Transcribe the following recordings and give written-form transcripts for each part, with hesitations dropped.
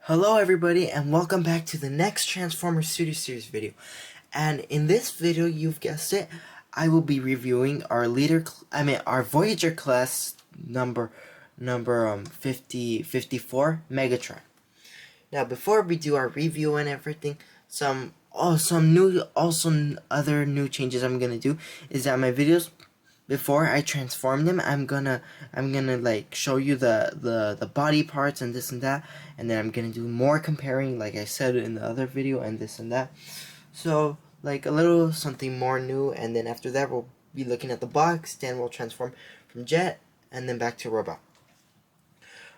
Hello everybody and welcome back to the next Transformers Studio Series video. And in this video, you've guessed it, I will be reviewing our our Voyager class number 54 Megatron. Now before we do our review and everything, other new changes I'm gonna do is that my videos, before I transform them, I'm gonna like show you the body parts and this and that, and then I'm gonna do more comparing, like I said in the other video, and this and that. So like a little something more new, and then after that we'll be looking at the box. Then we'll transform from jet and then back to robot.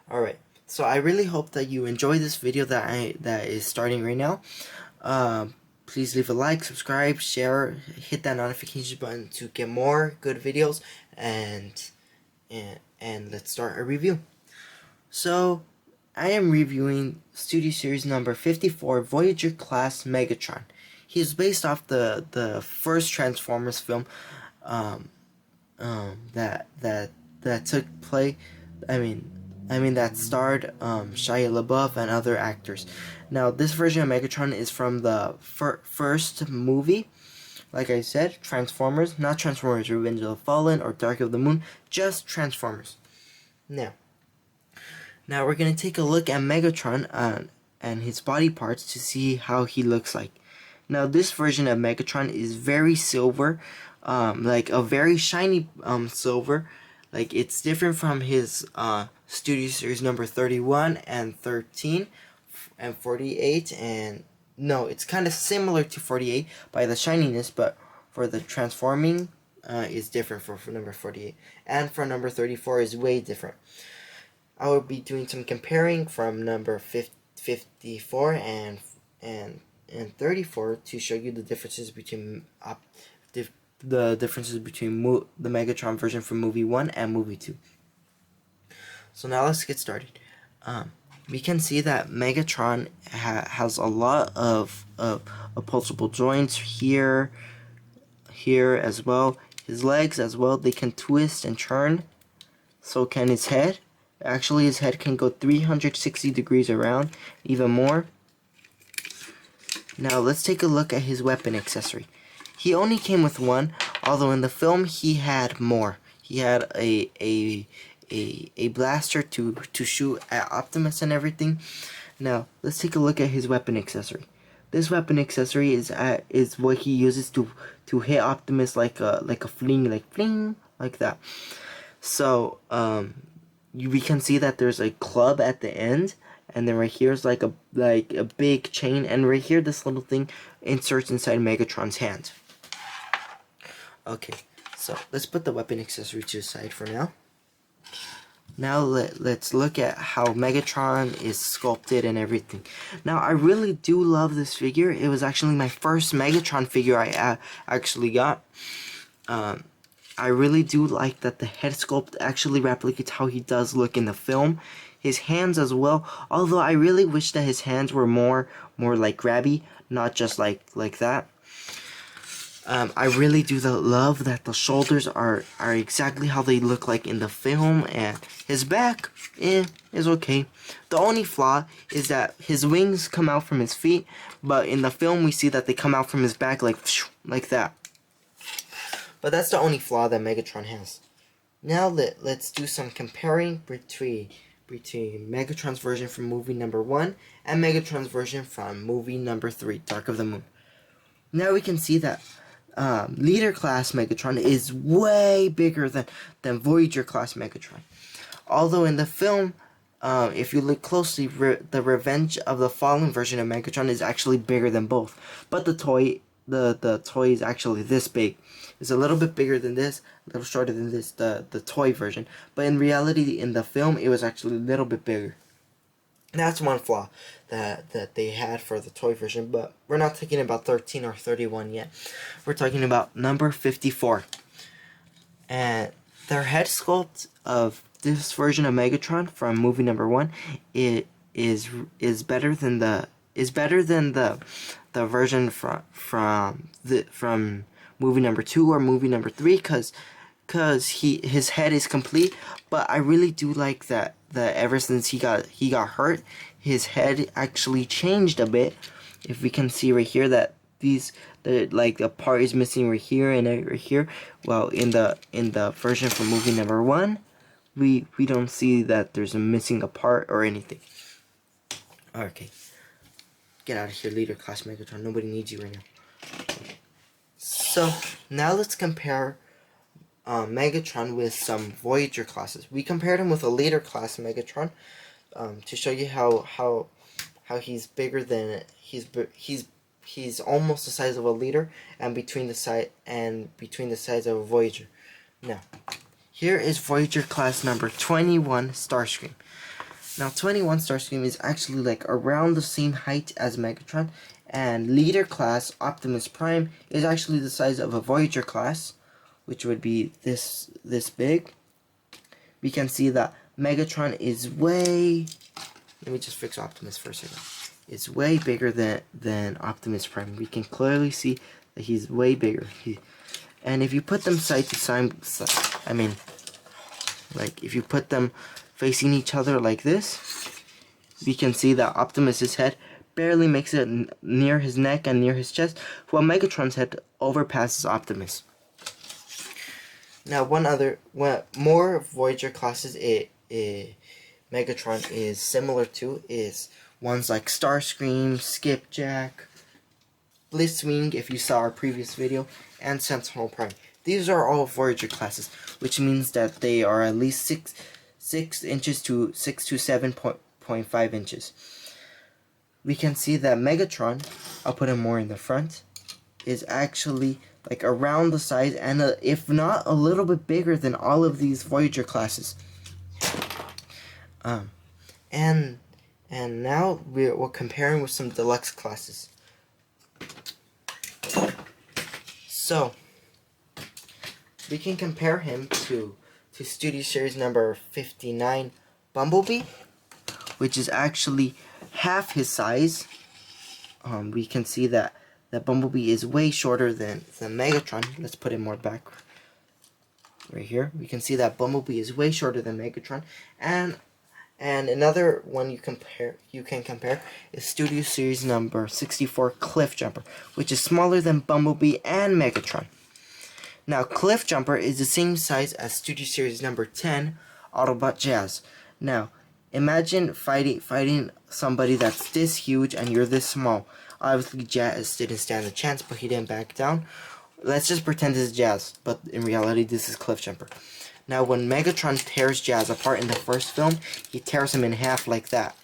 Alright, so I really hope that you enjoy this video that is starting right now. Please leave a like, subscribe, share, hit that notification button to get more good videos, and let's start a review. So I am reviewing Studio Series number 54 Voyager class Megatron. He is based off the first Transformers film that took place. That starred Shia LaBeouf and other actors. Now, this version of Megatron is from the first movie. Like I said, Transformers, not Transformers Revenge of the Fallen or Dark of the Moon, just Transformers. Now we're going to take a look at Megatron and his body parts to see how he looks like. Now, this version of Megatron is very silver, like a very shiny silver. Like, it's different from his Studio Series number 31 and 13 and 48, and no, it's kind of similar to 48 by the shininess, but for the transforming is different for number 48, and for number 34 is way different. I will be doing some comparing from number 54 and 34 to show you the differences between the Megatron version from movie 1 and movie 2. So now let's get started. We can see that Megatron has a lot of opposable joints here as well. His legs as well, they can twist and turn. So can his head. Actually, his head can go 360 degrees around, even more. Now let's take a look at his weapon accessory. He only came with one, although in the film he had more. He had a blaster to shoot at Optimus and everything. Now let's take a look at his weapon accessory. This weapon accessory is what he uses to hit Optimus like a fling, like that. So we can see that there's a club at the end, and then right here is like a big chain, and right here this little thing inserts inside Megatron's hand. Okay, so let's put the weapon accessory to the side for now. Now let's look at how Megatron is sculpted and everything. Now, I really do love this figure. It was actually my first Megatron figure I actually got. I really do like that the head sculpt actually replicates how he does look in the film. His hands as well, although I really wish that his hands were more like grabby, not just like that. I really do love that the shoulders are exactly how they look like in the film, and his back is okay. The only flaw is that his wings come out from his feet, but in the film we see that they come out from his back like that. But that's the only flaw that Megatron has. Now let's do some comparing between Megatron's version from movie number 1 and Megatron's version from movie number 3, Dark of the Moon. Now we can see that Leader class Megatron is way bigger than Voyager class Megatron. Although in the film, if you look closely, the Revenge of the Fallen version of Megatron is actually bigger than both. But the toy is actually this big. It's a little bit bigger than this, a little shorter than this, the toy version. But in reality, in the film, it was actually a little bit bigger. That's one flaw that they had for the toy version, but we're not talking about 13 or 31 yet. We're talking about number 54. And their head sculpt of this version of Megatron from movie number 1 is better than the version from movie number 2 or movie number 3, because his head is complete. But I really do like that that ever since he got hurt, his head actually changed a bit. If we can see right here that like the part is missing right here and right here. Well, in the version from movie number 1, we don't see that there's a missing a part or anything. Okay, get out of here, leader class Megatron. Nobody needs you right now. So now let's compare Megatron with some Voyager classes. We compared him with a leader class Megatron to show you how he's bigger than he's almost the size of a leader and between the size of a Voyager. Now, here is Voyager class number 21 Starscream. Now 21 Starscream is actually like around the same height as Megatron, and leader class Optimus Prime is actually the size of a Voyager class, which would be this big. We can see that Megatron is way, let me just fix Optimus for a second. It's way bigger than Optimus Prime. We can clearly see that he's way bigger. And if you put them side to side, I mean, like if you put them facing each other like this, we can see that Optimus's head barely makes it near his neck and near his chest, while Megatron's head overpasses Optimus. Now, more Voyager classes Megatron is similar to is ones like Starscream, Skipjack, Blitzwing, if you saw our previous video, and Sentinel Prime. These are all Voyager classes, which means that they are at least 6 inches to 6 to 7.5 inches. We can see that Megatron, I'll put him more in the front, is actually like around the size and if not a little bit bigger than all of these Voyager classes. And now we're comparing with some deluxe classes. So we can compare him to Studio Series number 59 Bumblebee, which is actually half his size. We can see that Bumblebee is way shorter than Megatron. Let's put it more back right here. We can see that Bumblebee is way shorter than Megatron, and another one you can compare is Studio Series number 64 Cliffjumper, which is smaller than Bumblebee and Megatron. Now, Cliffjumper is the same size as Studio Series number 10 Autobot Jazz. Now, imagine fighting somebody that's this huge and you're this small. Obviously, Jazz didn't stand a chance, but he didn't back down. Let's just pretend this is Jazz, but in reality, this is Cliffjumper. Now, when Megatron tears Jazz apart in the first film, he tears him in half like that.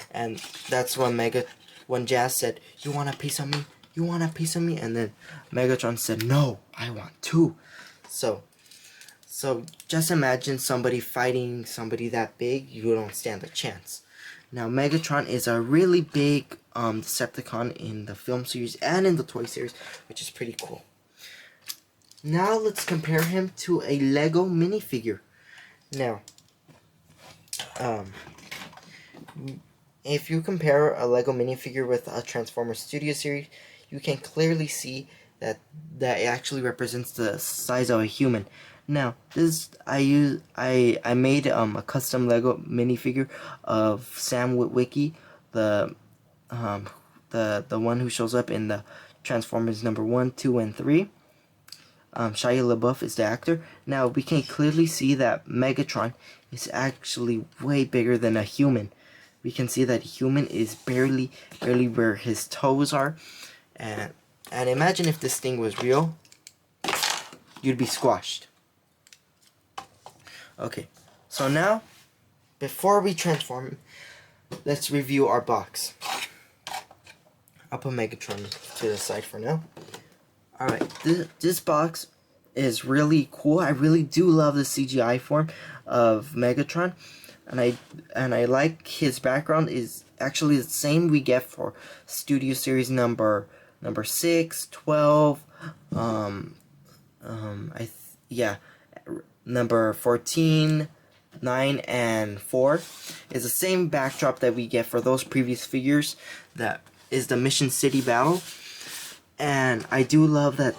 And that's when Jazz said, "You want a piece of me? You want a piece of me?" And then Megatron said, "No, I want two." So just imagine somebody fighting somebody that big. You don't stand a chance. Now, Megatron is a really big Decepticon in the film series and in the toy series, which is pretty cool. Now, let's compare him to a Lego minifigure. Now, if you compare a Lego minifigure with a Transformers Studio series, you can clearly see that it actually represents the size of a human. Now, I made a custom Lego minifigure of Sam Witwicky, the one who shows up in the Transformers number 1, 2, and 3. Shia LaBeouf is the actor. Now, we can clearly see that Megatron is actually way bigger than a human. We can see that a human is barely where his toes are. And imagine if this thing was real, you'd be squashed. Okay, so now, before we transform him, let's review our box. I'll put Megatron to the side for now. Alright, this box is really cool. I really do love the CGI form of Megatron. And I like his background is actually the same we get for Studio Series number 6, 12, number 14, 9, and 4 is the same backdrop that we get for those previous figures. That is the Mission City battle. And I do love that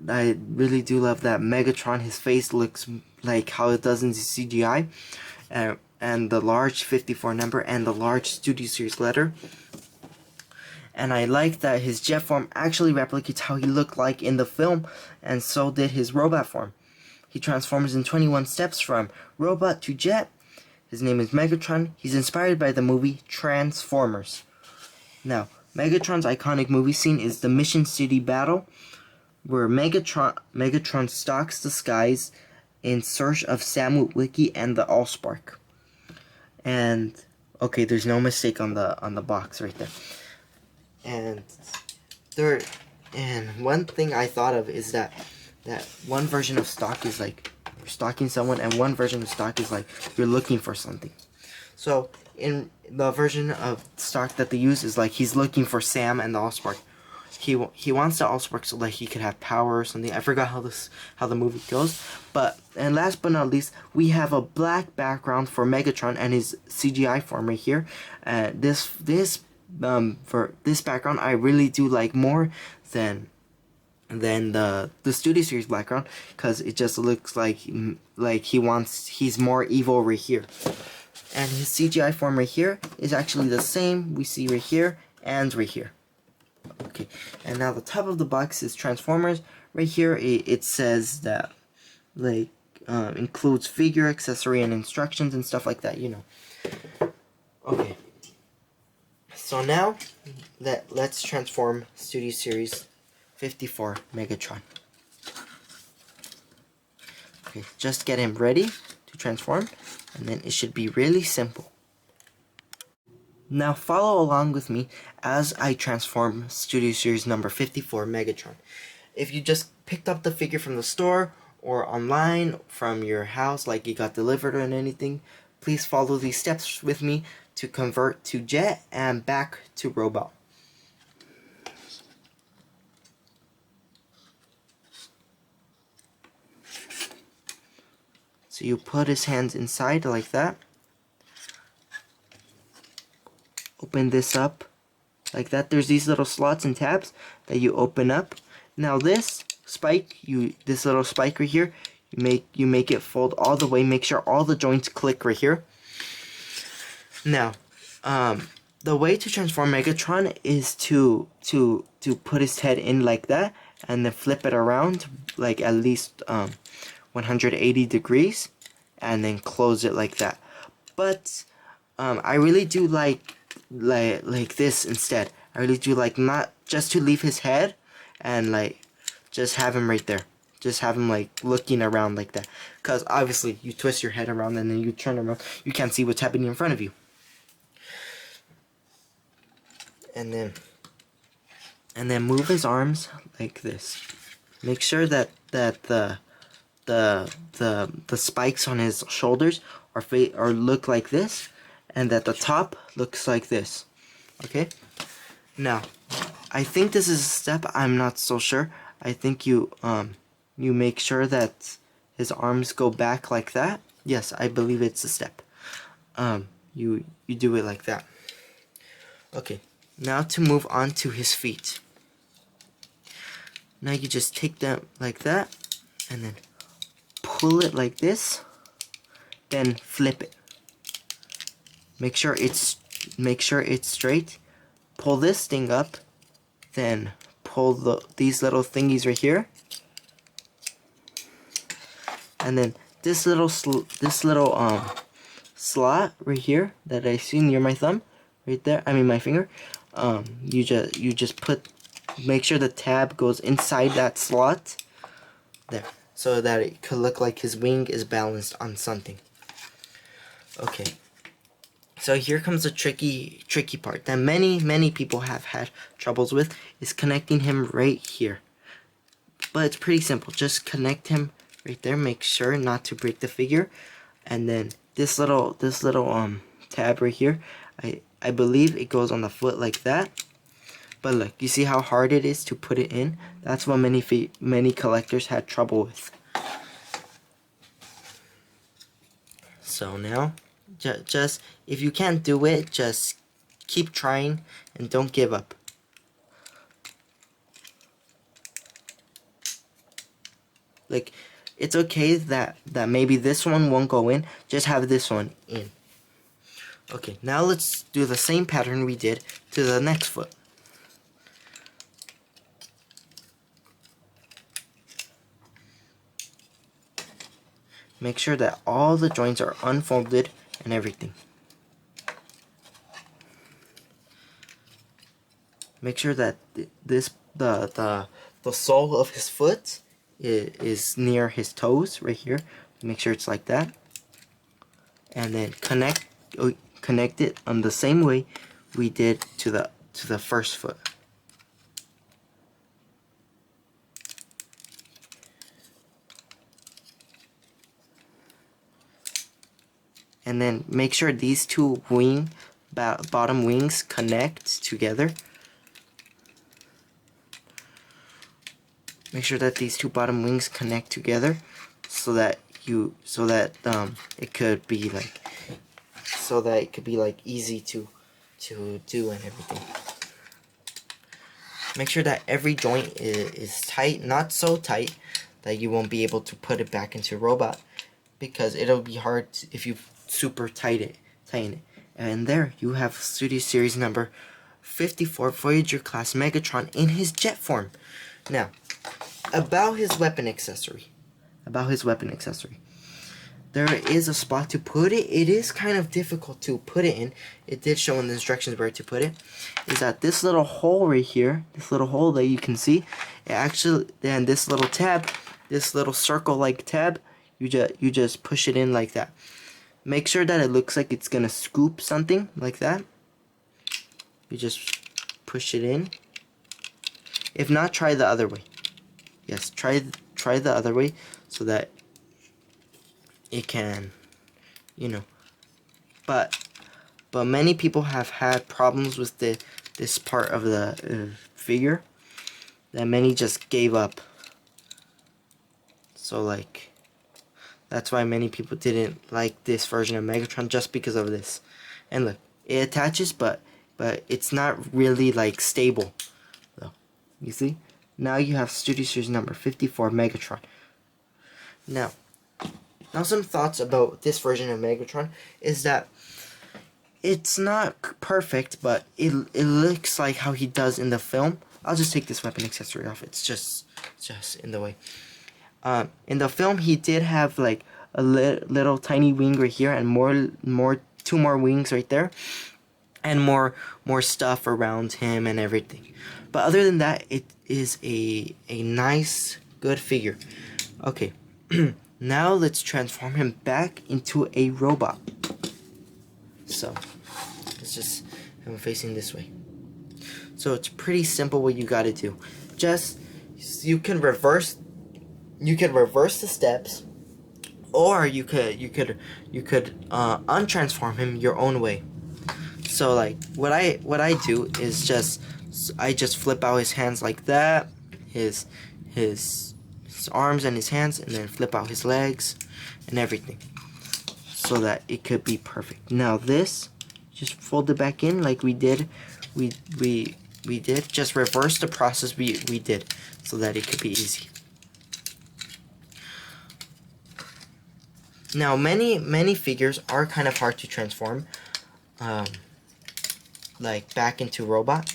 I really do love that Megatron, his face looks like how it does in the CGI. and the large 54 number and the large Studio Series letter. And I like that his jet form actually replicates how he looked like in the film, and so did his robot form. He transforms in 21 steps from robot to jet. His name is Megatron. He's inspired by the movie Transformers. Now, Megatron's iconic movie scene is the Mission City battle, where Megatron stalks the skies in search of Sam Witwicky and the Allspark. And okay, there's no mistake on the box right there. And one thing I thought of is that one version of stock is like you're stalking someone, and one version of stock is like you're looking for something. So in the version of stock that they use is like he's looking for Sam and the Allspark. He wants the Allspark so that he could have power or something. I forgot how the movie goes. And last but not least, we have a black background for Megatron and his CGI form right here. For this background I really do like more than the Studio Series background, because it just looks like he's more evil right here. And his CGI form right here is actually the same we see right here and right here. Okay, and now the top of the box is Transformers. Right here it says that includes figure, accessory, and instructions and stuff like that, you know. Okay. So now, let's transform Studio Series 54 Megatron. Okay, just get him ready to transform, and then it should be really simple. Now follow along with me as I transform Studio Series number 54 Megatron. If you just picked up the figure from the store or online from your house, like you got delivered or anything, please follow these steps with me to convert to jet and back to robot. So you put his hands inside like that. Open this up like that. There's these little slots and tabs that you open up. Now this little spike right here, you make it fold all the way. Make sure all the joints click right here. Now, the way to transform Megatron is to put his head in like that, and then flip it around like at least 180 degrees, and then close it like that. But I really do like this instead. I really do like not just to leave his head and like just have him right there. Just have him like looking around like that. Because obviously you twist your head around and then you turn around. You can't see what's happening in front of you. And then move his arms like this. Make sure that the spikes on his shoulders are look like this, and that the top looks like this. Okay? Now, I think this is a step. I'm not so sure. I think you make sure that his arms go back like that. Yes, I believe it's a step. You do it like that. Okay. Now to move on to his feet. Now you just take them like that, and then pull it like this, then flip it. Make sure it's straight. Pull this thing up, then pull these little thingies right here, and then this little slot right here that I see near my thumb, right there. I mean my finger. You just make sure the tab goes inside that slot there, so that it could look like his wing is balanced on something. Okay. So here comes the tricky part that many people have had troubles with, is connecting him right here. But it's pretty simple. Just connect him right there. Make sure not to break the figure, and then this little tab right here. I believe it goes on the foot like that. But look, you see how hard it is to put it in? That's what many collectors had trouble with. So now, just if you can't do it, just keep trying and don't give up. Like, it's okay that maybe this one won't go in. Just have this one in. Okay, now let's do the same pattern we did to the next foot. Make sure that all the joints are unfolded and everything. Make sure that the sole of his foot is near his toes right here. Make sure it's like that. And then connect it on the same way we did to the first foot. And then make sure these two bottom wings connect together. Make sure that these two bottom wings connect together so that it could be like easy to do and everything. Make sure that every joint is tight, not so tight that you won't be able to put it back into robot, because it'll be hard if you super tighten it. And there you have Studio Series number 54 Voyager class Megatron in his jet form. Now, about his weapon accessory. There is a spot to put it. It is kind of difficult to put it in. It did show in the instructions where to put it. Is that this little hole right here, this little hole that you can see, it actually, and this little tab, this little circle-like tab, you just push it in like that. Make sure that it looks like it's gonna scoop something like that. You just push it in. If not, try the other way. Yes, try the other way so that it can, But many people have had problems with this part of the figure, that many just gave up. So like, that's why many people didn't like this version of Megatron, just because of this. And look, it attaches, but it's not really like stable, though. You see? Now you have Studio Series number 54 Megatron. Now some thoughts about this version of Megatron is that it's not perfect, but it looks like how he does in the film. I'll just take this weapon accessory off. It's just in the way. In the film, he did have like a little tiny wing right here, and two more wings right there, and more stuff around him and everything. But other than that, it is a nice, good figure. Okay, now let's transform him back into a robot. So let's just have him facing this way. So it's pretty simple what you gotta do. Just, you can reverse the steps, or you could untransform him your own way. So like what I do is I just flip out his hands like that, his arms and his hands, and then flip out his legs and everything, so that it could be perfect. Now this, just fold it back in like we did. We did just reverse the process we did, so that it could be easy. Now many figures are kind of hard to transform, like back into robot.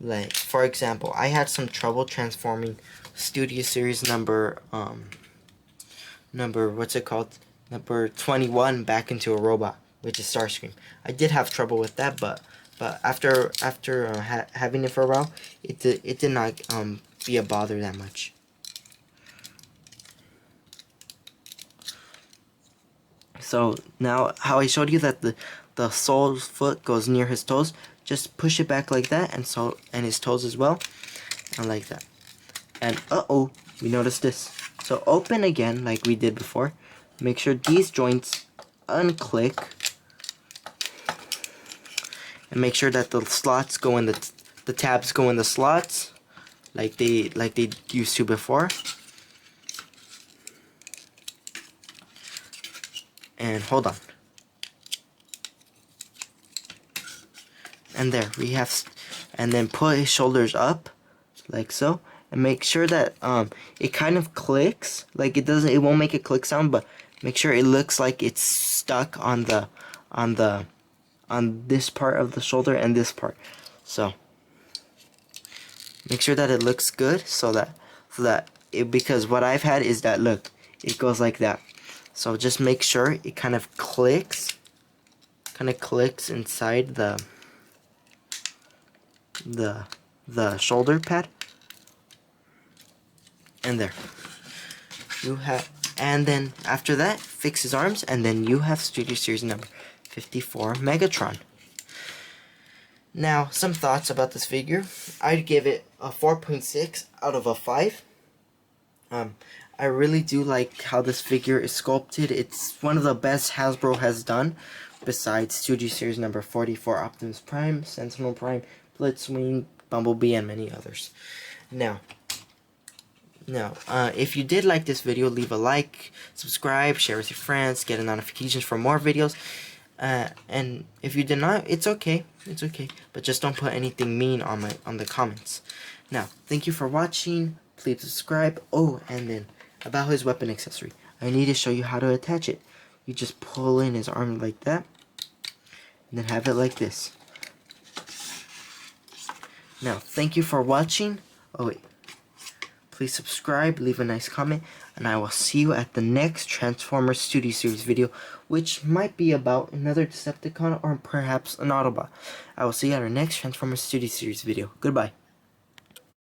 Like for example, I had some trouble transforming Studio Series number what's it called, number 21 back into a robot, which is Starscream. I did have trouble with that, but after having it for a while, it did not be a bother that much. So now, how I showed you that the sole's foot goes near his toes, just push it back like that, and his toes as well, and like that. And we noticed this. So open again like we did before. Make sure these joints unclick, and make sure that the slots go in the tabs go in the slots like they used to before. And hold on. And there we have, and then put his shoulders up like so, and make sure that it kind of clicks. Like it won't make a click sound, but make sure it looks like it's stuck on this part of the shoulder and this part. So make sure that it looks good, so that because what I've had is that, look, it goes like that. So just make sure it kind of clicks inside the shoulder pad, and there you have. And then after that, fix his arms, and then you have Studio Series number 54 Megatron. Now, some thoughts about this figure. I'd give it a 4.6 out of a 5. I really do like how this figure is sculpted. It's one of the best Hasbro has done, besides Studio Series number 44 Optimus Prime, Sentinel Prime, Blitzwing, Bumblebee, and many others. Now, if you did like this video, leave a like, subscribe, share with your friends, get a notifications for more videos. And if you did not, it's okay, but just don't put anything mean on the comments. Now, thank you for watching. Please subscribe. Oh, and then about his weapon accessory, I need to show you how to attach it. You just pull in his arm like that, and then have it like this. Now, thank you for watching. Oh wait, please subscribe, leave a nice comment, and I will see you at the next Transformers Studio Series video, which might be about another Decepticon or perhaps an Autobot. I will see you at our next Transformers Studio Series video. Goodbye.